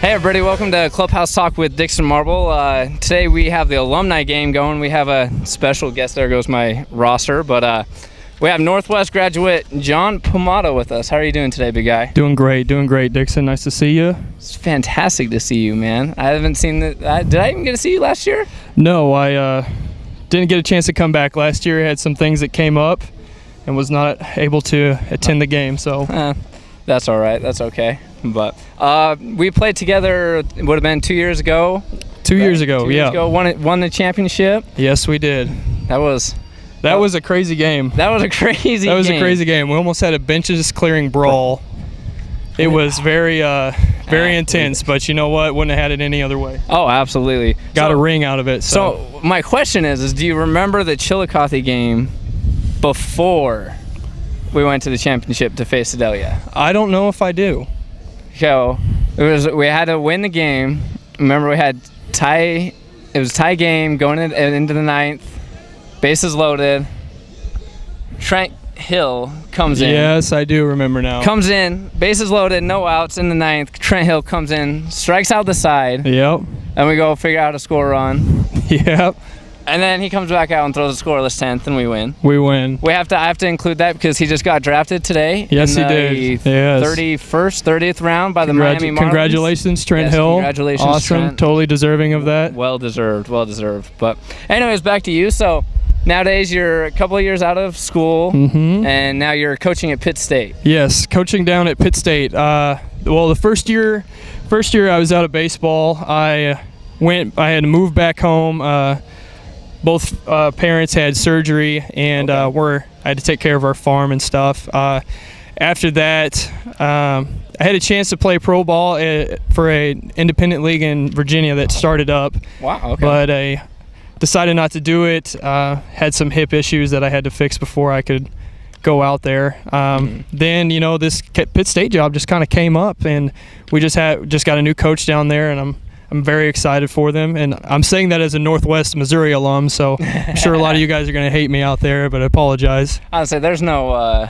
Hey everybody, welcome to Clubhouse Talk with Dixon Marble. Today we have the Alumni game going. We have a special guest. There goes my roster, but we have Northwest graduate John Pomato with us. How are you doing today, big guy? Doing great, Dixon. Nice to see you. It's fantastic to see you, man. I haven't seen did I even get to see you last year? No, I didn't get a chance to come back last year. I had some things that came up and was not able to attend the game, so. That's all right. That's okay. But we played together, it would have been 2 years ago. 2 years ago, yeah. Won the championship. Yes, we did. That was a crazy game. That was a crazy game. We almost had a benches clearing brawl. It was very intense, but you know what? Wouldn't have had it any other way. Oh, absolutely. Got a ring out of it. So my question is do you remember the Chillicothe game before we went to the championship to face Sedalia? I don't know if I do. So we had to win the game. Remember, we had tie. It was tie game going into the ninth. Bases loaded. Trent Hill comes in. Yes, I do remember now. Comes in, bases loaded, no outs in the ninth. Trent Hill comes in, strikes out the side. Yep. And we go figure out a score run. Yep. And then he comes back out and throws a scoreless 10th, and we win. We win. I have to include that because he just got drafted today. Yes, he did. Yes. 30th round by the Miami Marlins. Congratulations, Trent Hill. Congratulations, awesome. Trent. Totally deserving of that. Well deserved. But anyways, back to you. So nowadays you're a couple of years out of school, and now you're coaching at Pitt State. Yes, coaching down at Pitt State. Well, the first year I was out of baseball, I had to move back home. Both parents had surgery, and I had to take care of our farm and stuff. After that, I had a chance to play pro ball for an independent league in Virginia that started up. Wow, okay. But I decided not to do it. Had some hip issues that I had to fix before I could go out there. Then, this Pitt State job just kind of came up, and we just got a new coach down there, and I'm very excited for them, and I'm saying that as a Northwest Missouri alum, so I'm sure a lot of you guys are going to hate me out there, but I apologize. Honestly, there's no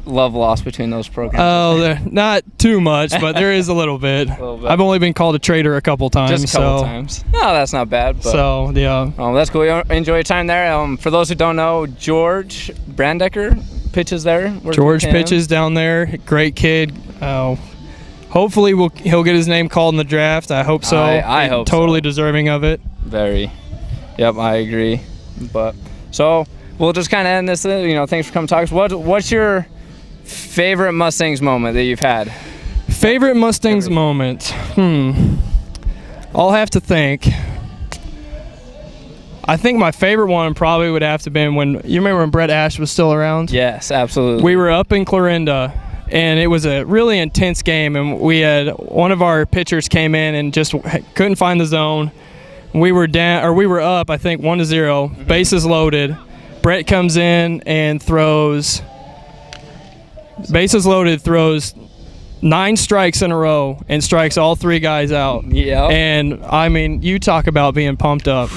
love lost between those programs. Oh, not too much, but there is a little bit. I've only been called a traitor a couple times. Just a couple times. No, that's not bad. But, so, yeah. Oh, that's cool. Enjoy your time there. For those who don't know, George Brandecker pitches there. George pitches down there. Great kid. Hopefully he'll get his name called in the draft. I hope so. I hope totally so. Deserving of it. Very. Yep, I agree. But so we'll just kind of end this. Thanks for coming to talk. What's your favorite Mustangs moment that you've had? Favorite Mustangs moment? I'll have to think. I think my favorite one probably would have to been when you remember when Brett Ash was still around. Yes, absolutely. We were up in Clarinda. And it was a really intense game, and we had one of our pitchers came in and just couldn't find the zone. We were up, I think 1-0, bases loaded. Brett comes in and throws 9 strikes in a row and strikes all 3 guys out. Yeah. And I mean, you talk about being pumped up.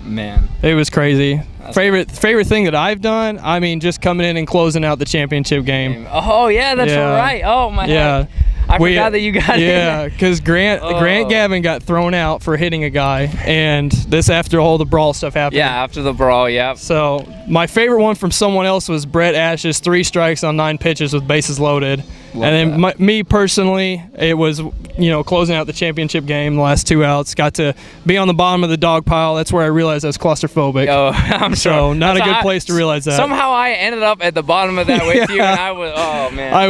Man, it was crazy. Favorite thing that I've done, I mean, just coming in and closing out the championship game. Oh yeah, that's right. Oh my God. I forgot that you got it. Yeah, because Grant Gavin got thrown out for hitting a guy, and this after all the brawl stuff happened. Yeah, after the brawl, yeah. So my favorite one from someone else was Brett Ash's 3 strikes on 9 pitches with bases loaded. And then me personally, it was closing out the championship game, the last 2 outs. Got to be on the bottom of the dog pile. That's where I realized I was claustrophobic. Oh, I'm sure. So not a good place to realize that. Somehow I ended up at the bottom of that with you, and I was, oh man. I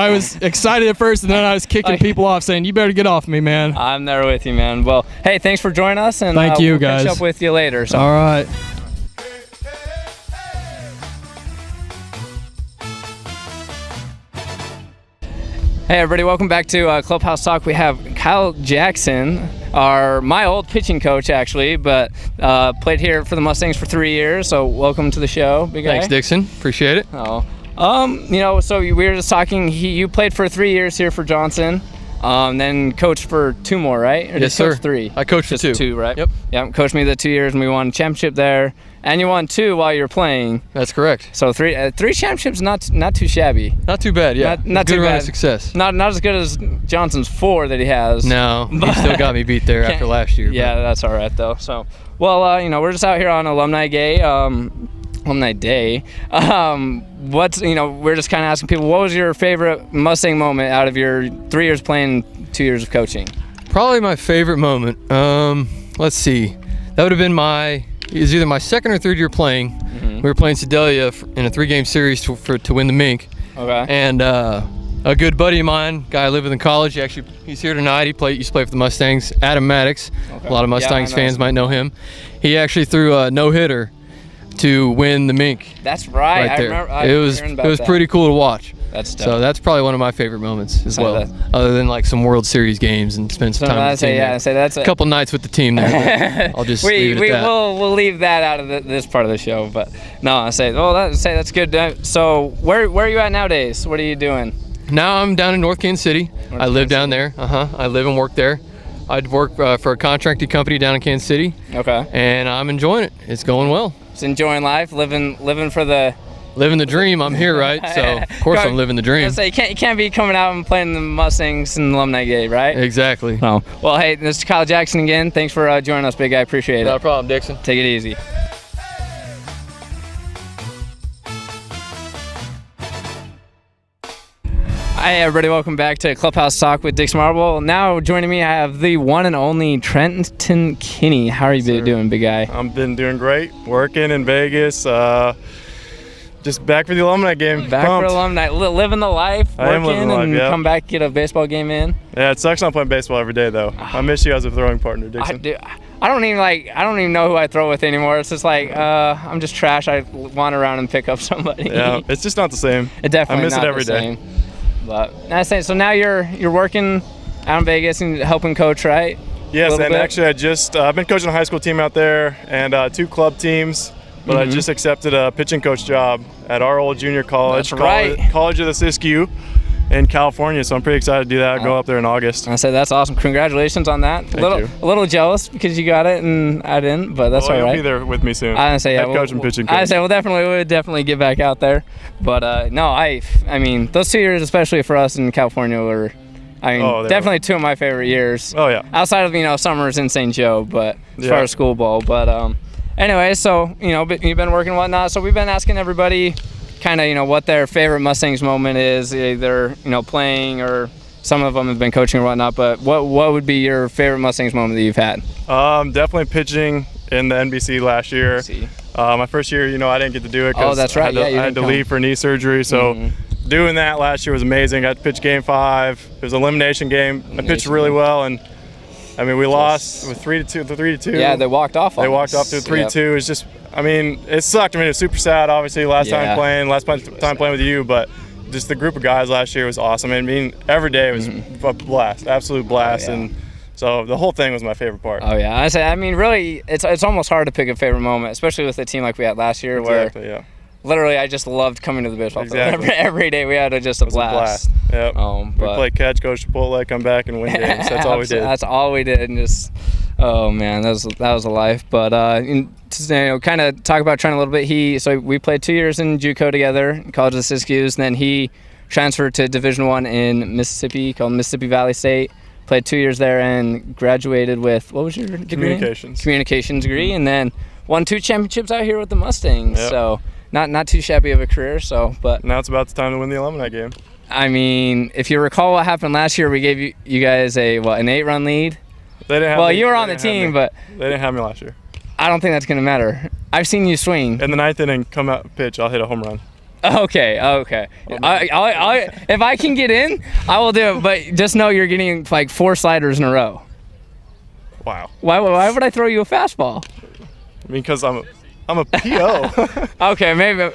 was excited at first, and then I was kicking people off, saying, "You better get off me, man." I'm there with you, man. Well, hey, thanks for joining us, and thank you, we'll guys. Catch up with you later. So. All right. Hey everybody, welcome back to Clubhouse Talk. We have Kyle Jackson, my old pitching coach actually, but played here for the Mustangs for 3 years. So welcome to the show, big guy. Thanks, Dixon. Appreciate it. So we were just talking. You played for 3 years here for Johnson, then coached for 2 more, right? Or yes, sir. 3. I coached for 2. 2, right? Yep. Yeah, coached me the 2 years, and we won a championship there. And you won 2 while you were playing. That's correct. So 3 championships, not too shabby. Not too bad, yeah. Not good too run bad. of success. Not as good as Johnson's 4 that he has. No, he still got me beat there after last year. Yeah, that's all right though. So, well, we're just out here on Alumni Day. We're just kind of asking people, what was your favorite Mustang moment out of your 3 years playing, 2 years of coaching? Probably my favorite moment. Let's see. That would have been it was either my second or third year playing. Mm-hmm. We were playing Sedalia in a 3-game series to win the Mink. Okay. And a good buddy of mine, guy I live with in college, he's here tonight. He used to play for the Mustangs, Adam Maddox. Okay. A lot of Mustangs fans might know him. He actually threw a no-hitter to win the Mink. That's right. Right there. I remember It was pretty cool to watch. That's dope. So that's probably one of my favorite moments as well, other than like some World Series games and spend some time with the team. That's a couple nights with the team there. I'll just leave it at that. We'll leave that out of this part of the show, but no, that's good. So where are you at nowadays? What are you doing? Now I'm down in North Kansas City. I live down there. I live and work there. I'd work for a contracting company down in Kansas City. Okay. And I'm enjoying it. It's going well. Just enjoying life, living for the. Living the dream. I'm here, right? So of course I'm living the dream. You can't be coming out and playing the Mustangs in the Alumni Game, right? Exactly. Oh. Well, hey, this is Kyle Jackson again. Thanks for joining us, big guy. Appreciate it. No problem, Dixon. Take it easy. Hi everybody, welcome back to Clubhouse Talk with Dixon Marble. Now joining me, I have the one and only Trenton Kinney. How are you doing, big guy? I've been doing great, working in Vegas, just back for the Alumni Game. Back Pumped. for Alumni, living the life, I am living working, the life, and yeah. come back, get a baseball game in. Yeah, it sucks not playing baseball every day though. I miss you as a throwing partner, Dixon. I don't even know who I throw with anymore. It's just like I'm just trash. I wander around and pick up somebody. Yeah, it's just not the same. It definitely I miss not it every the day. same. But I say, so now you're working out in Vegas and helping coach, right? Yes, and actually I've been coaching a high school team out there and 2 club teams, but I just accepted a pitching coach job at our old junior college. That's right. College of the Siskiyou in California, so I'm pretty excited to do that. Go up there in August. I said that's awesome. Congratulations on that. Thank you. A little jealous because you got it and I didn't, but that's all right. You'll be there with me soon. I say Head coach and pitching coach. I say we'll definitely get back out there. But no, I mean those 2 years, especially for us in California, were definitely 2 of my favorite years. Oh yeah. Outside of summers in St. Joe, but as far as school ball. But anyway, so but you've been working and whatnot. So we've been asking everybody kind of what their favorite Mustangs moment is, either playing or some of them have been coaching or whatnot. But what would be your favorite Mustangs moment that you've had? Definitely pitching in the NBC last year. My first year, I didn't get to do it because that's right. I had to leave for knee surgery. So doing that last year was amazing. I got to pitch game 5. It was an elimination game. I pitched really well, and I mean we lost with 3-2. Yeah, they walked off. They walked off to 3-2. It's just, it sucked. It was super sad. Obviously, last time playing with you, but just the group of guys last year was awesome. Every day was a blast, absolute blast, and so the whole thing was my favorite part. Oh yeah, really, it's almost hard to pick a favorite moment, especially with the team like we had last year, where literally I just loved coming to the baseball field. Every day we had just a blast. Yep. We played catch, go to Chipotle, come back and win games. That's all we did. That's all we did, and just that was a life. But kind of talk about Trent a little bit. So we played 2 years in JUCO together, College of the Siskiyous, and then he transferred to Division I in Mississippi, called Mississippi Valley State. Played 2 years there and graduated with, what was your degree? Communications degree, and then won 2 championships out here with the Mustangs. Yep. So not too shabby of a career. So, but now it's about the time to win the Alumni Game. If you recall what happened last year, we gave you guys an 8-run lead. They didn't have you were on the team, but they didn't have me last year. I don't think that's gonna matter. I've seen you swing. In the 9th inning, come out pitch, I'll hit a home run. Okay. If I can get in, I will do it. But just know you're getting like 4 sliders in a row. Wow. Why would I throw you a fastball? Because I'm a PO. Okay, maybe.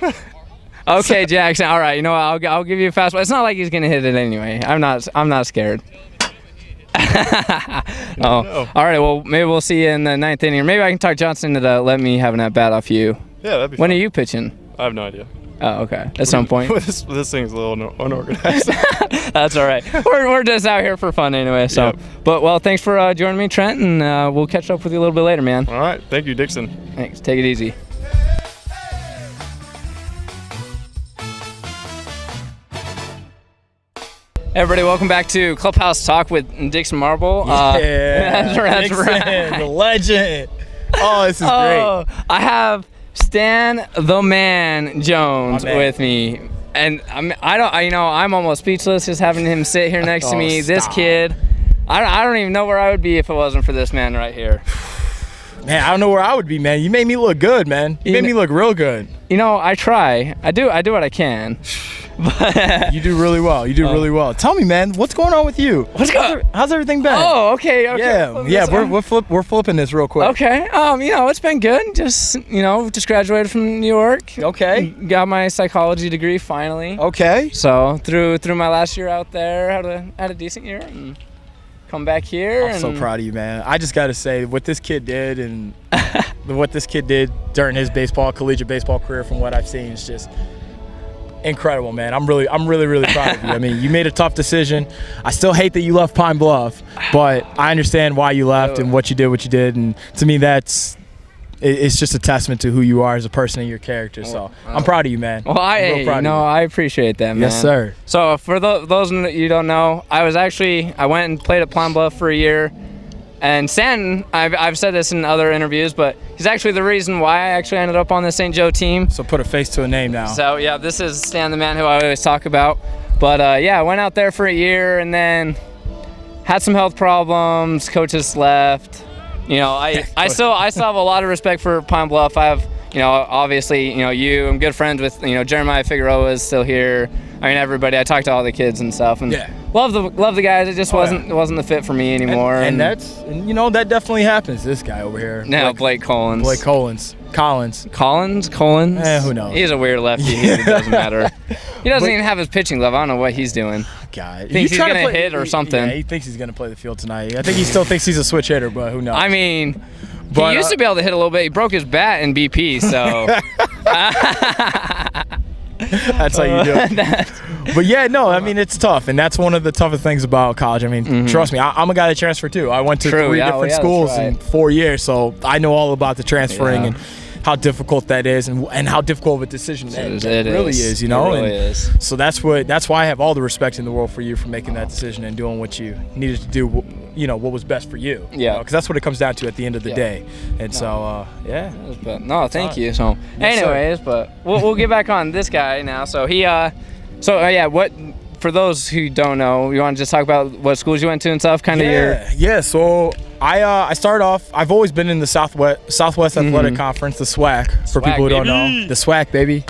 Okay, Jackson. All right. I'll give you a fastball. It's not like he's gonna hit it anyway. I'm not scared. No. All right. Well, maybe we'll see you in the 9th inning, or maybe I can talk Johnson to let me have an at bat off you. Yeah, that'd be When fun. are you pitching? I have no idea. Oh, okay. At some point. This thing's a little unorganized. That's all right. We're just out here for fun anyway. So, But thanks for joining me, Trent, and we'll catch up with you a little bit later, man. All right. Thank you, Dixon. Thanks. Take it easy. Everybody, welcome back to Clubhouse Talk with Dixon Marble. That's Dixon, right. The legend. Oh, this is great. I have Stan the Man Jones with me, and I'm almost speechless just having him sit here next to me. Stop. This kid, I don't even know where I would be if it wasn't for this man right here. Man, I don't know where I would be, man. You made me look good, man. You made me look real good. I try. I do what I can. But you do really well. You do really well. Tell me, man, what's going on with you? How's everything been? Oh, okay. Yeah. We're flipping this real quick. Okay. It's been good. Just graduated from New York. Okay. Got my psychology degree finally. Okay. So through my last year out there, had a decent year and come back here. I'm so proud of you, man. I just got to say what this kid did and what this kid did during his collegiate baseball career, from what I've seen, is just incredible, man. I'm really proud of you. I mean, you made a tough decision. I still hate that you left Pine Bluff, but I understand why you left and what you did. And to me, it's just a testament to who you are as a person and your character. So I'm proud of you, man. Well, I appreciate that, man. Yes, sir. So for those that you don't know, I went and played at Pine Bluff for a year. And Stan, I've said this in other interviews, but he's actually the reason why I actually ended up on the St. Joe team. So put a face to a name now. So yeah, this is Stan the Man, who I always talk about. But I went out there for a year and then had some health problems. Coaches left. I still have a lot of respect for Pine Bluff. I have, obviously, you. I'm good friends with, Jeremiah Figueroa is still here. I mean, everybody. I talked to all the kids and stuff, and love the guys. It just wasn't the fit for me anymore. And that definitely happens. This guy over here. No, Blake Collins. Collins. Who knows? He's a weird lefty. It doesn't matter. He doesn't even have his pitching glove. I don't know what he's doing. God, thinks he's gonna hit or something. Yeah, he thinks he's gonna play the field tonight. I think he still thinks he's a switch hitter, but who knows? I mean, he used to be able to hit a little bit. He broke his bat in BP, so. That's how you do it. But yeah, no, I mean, it's tough, and that's one of the toughest things about college. I mean, trust me, I'm a guy that transferred too. I went to 3 different schools in 4 years, so I know all about the transferring and how difficult that is, and how difficult of a decision that it really is. It really is. So that's why I have all the respect in the world for you for making that decision and doing what you needed to do. What was best for you. Yeah. Because that's what it comes down to at the end of the day. And thank you. So, anyways, but we'll get back on this guy now. So what? For those who don't know, you want to just talk about what schools you went to and stuff, kind of your. Yeah. So I started off. I've always been in the Southwest Athletic Conference, the SWAC. For people who don't know, the SWAC, baby.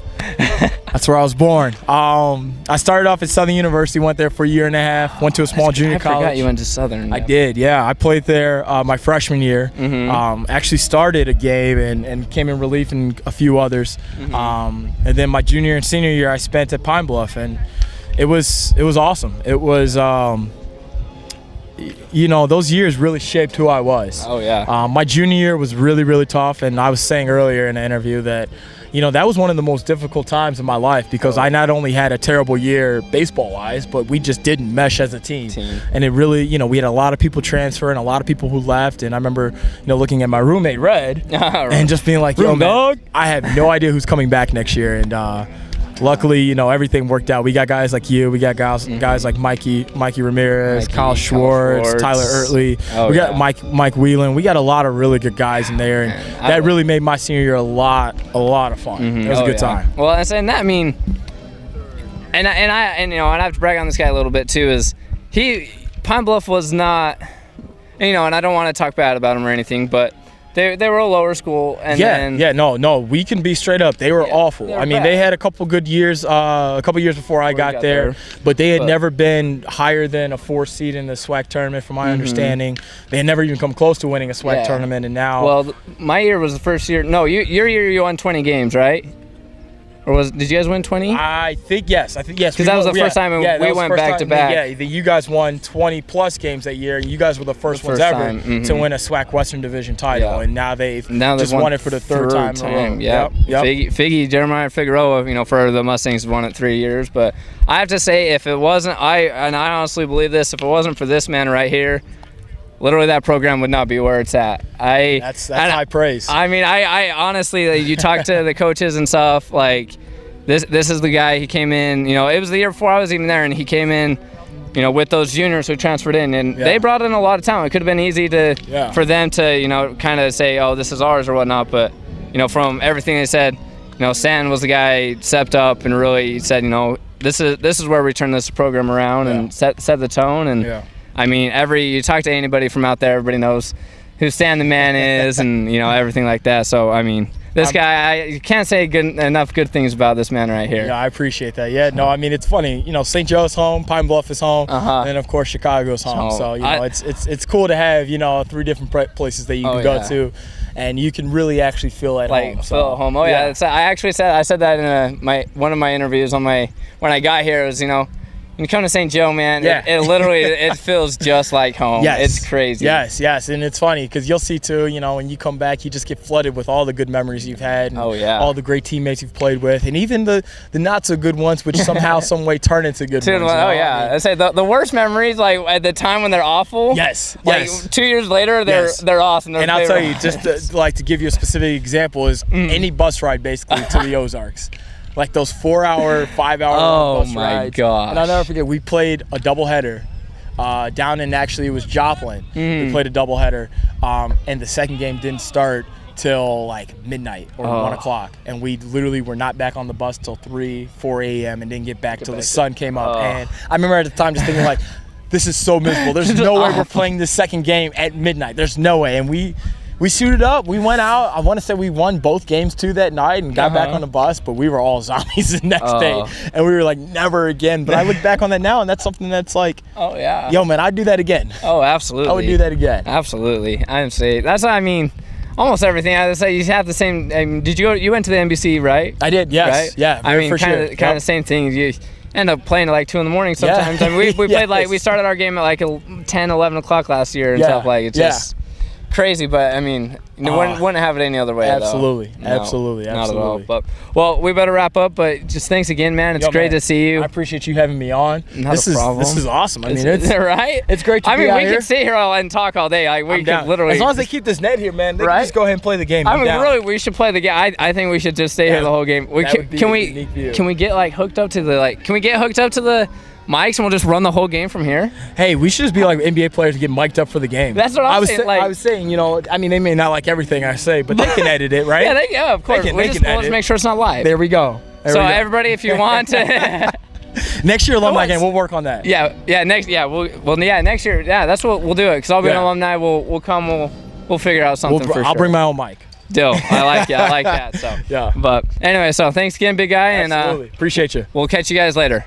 That's where I was born. I started off at Southern University, went there for a year and a half, went to a small junior college. I forgot you went to Southern. I did, yeah. I played there my freshman year. Actually started a game and came in relief in a few others. And then my junior and senior year I spent at Pine Bluff, and it was awesome. It was those years really shaped who I was. Oh yeah. My junior year was really, really tough, and I was saying earlier in the interview that that was one of the most difficult times in my life, because I not only had a terrible year baseball-wise, but we just didn't mesh as a team. And it really, we had a lot of people transfer and a lot of people who left. And I remember, looking at my roommate, Red, and just being like, yo, man, I have no idea who's coming back next year. And luckily, everything worked out. We got guys like you. We got guys like Mikey Ramirez, Kyle Schwartz, Tyler Ertley. We got Mike Whelan. We got a lot of really good guys in there, and that really made my senior year a lot of fun. It was a good time. Well, and that, I mean, and I have to brag on this guy a little bit too. Is Pine Bluff was not, and I don't want to talk bad about him or anything, but. They were a lower school, and no, we can be straight up. They were awful. I mean, they had a couple good years, before I got there, but they had never been higher than a 4 seed in the SWAC tournament, from my understanding. They had never even come close to winning a SWAC tournament, and now. Well, my year was the first year. No, your year you won 20 games, right? Or did you guys win 20? I think yes. Because that was the first time we went back to back. Yeah, you guys won 20 plus games that year, and you guys were the first ones ever to win a SWAC Western Division title, and now they've just won it for the third time in a row. Yep. Jeremiah Figueroa, for the Mustangs won it 3 years. But I have to say, if it wasn't, I honestly believe this, if it wasn't for this man right here, literally that program would not be where it's at. That's high praise. I mean, I honestly, you talk to the coaches and stuff, like this is the guy. He came in, it was the year before I was even there, and he came in with those juniors who transferred in, and they brought in a lot of talent. It could have been easy for them to, kind of say, oh, this is ours or whatnot. But, from everything they said, Stan was the guy who stepped up and really said, this is where we turn this program around and set the tone. And I mean, you talk to anybody from out there, everybody knows who Stan the man is, and everything like that. So I mean, this guy, you can't say enough good things about this man right here. Yeah, I appreciate that. Yeah, no, I mean, it's funny. St. Joe's home, Pine Bluff is home, and then of course Chicago's home. So it's cool to have 3 different places that you can go to, and you can really actually feel at home. Feel at home. Oh yeah. I said that in one of my interviews when I got here. It was when you come to St. Joe, man, it literally it feels just like home. It's crazy. Yes, and it's funny because you'll see too, when you come back, you just get flooded with all the good memories you've had, and all the great teammates you've played with, and even the not so good ones, which somehow, some way turn into good ones. I say the worst memories, like at the time when they're awful. Yes. 2 years later, they're awesome. And I'll tell you, just to give you a specific example, is any bus ride basically to the Ozarks. Like those 4-hour, 5-hour bus rides. Oh my gosh. And I'll never forget, we played a doubleheader down in, actually it was Joplin. We played a doubleheader, and the second game didn't start till like midnight or 1 o'clock. And we literally were not back on the bus till 3, 4 a.m. and didn't get back till the sun came up. And I remember at the time just thinking like, this is so miserable. There's no way we're playing this second game at midnight. There's no way. And we suited up. We went out. I want to say we won both games too that night and got back on the bus, but we were all zombies the next day. And we were like, never again. But I look back on that now, and that's something that's like, yo, man, I'd do that again. Oh, absolutely. I would do that again. Absolutely. I'm saying that's what I mean. Almost everything. I would say you have the same. Did you went to the NBC, right? I did. Yes. Right? Yeah. I mean, kind of the same thing. You end up playing at like 2 a.m. sometimes. I mean, we played we started our game at like 10, 11 o'clock last year and stuff like it. Just crazy, but I mean, wouldn't have it any other way. Absolutely, though. absolutely. Not at all. But well, we better wrap up. But just thanks again, man. It's great to see you. I appreciate you having me on. Not a problem. This is awesome. I mean, it's right. It's great to be out here. I mean, we could sit here and talk all day. Like we could literally. As long as they keep this net here, man, they can just go ahead and play the game. I mean, really, we should play the game. I think we should just stay here the whole game. Can we get hooked up to the mics and we'll just run the whole game from here? Hey, we should just be like NBA players to get mic'd up for the game. That's what I was saying. I was saying, I mean, they may not like everything I say, but they can edit it, right? Yeah, of course. We'll just make sure it's not live. There we go. Everybody, if you want to. Next year, alumni game, we'll work on that. Next year, that's what we'll do it. Because I'll be an alumni. We'll come. We'll figure out something for sure. I'll bring my own mic. Deal. I like that. So yeah. But anyway, so thanks again, big guy, Absolutely. and appreciate you. We'll catch you guys later.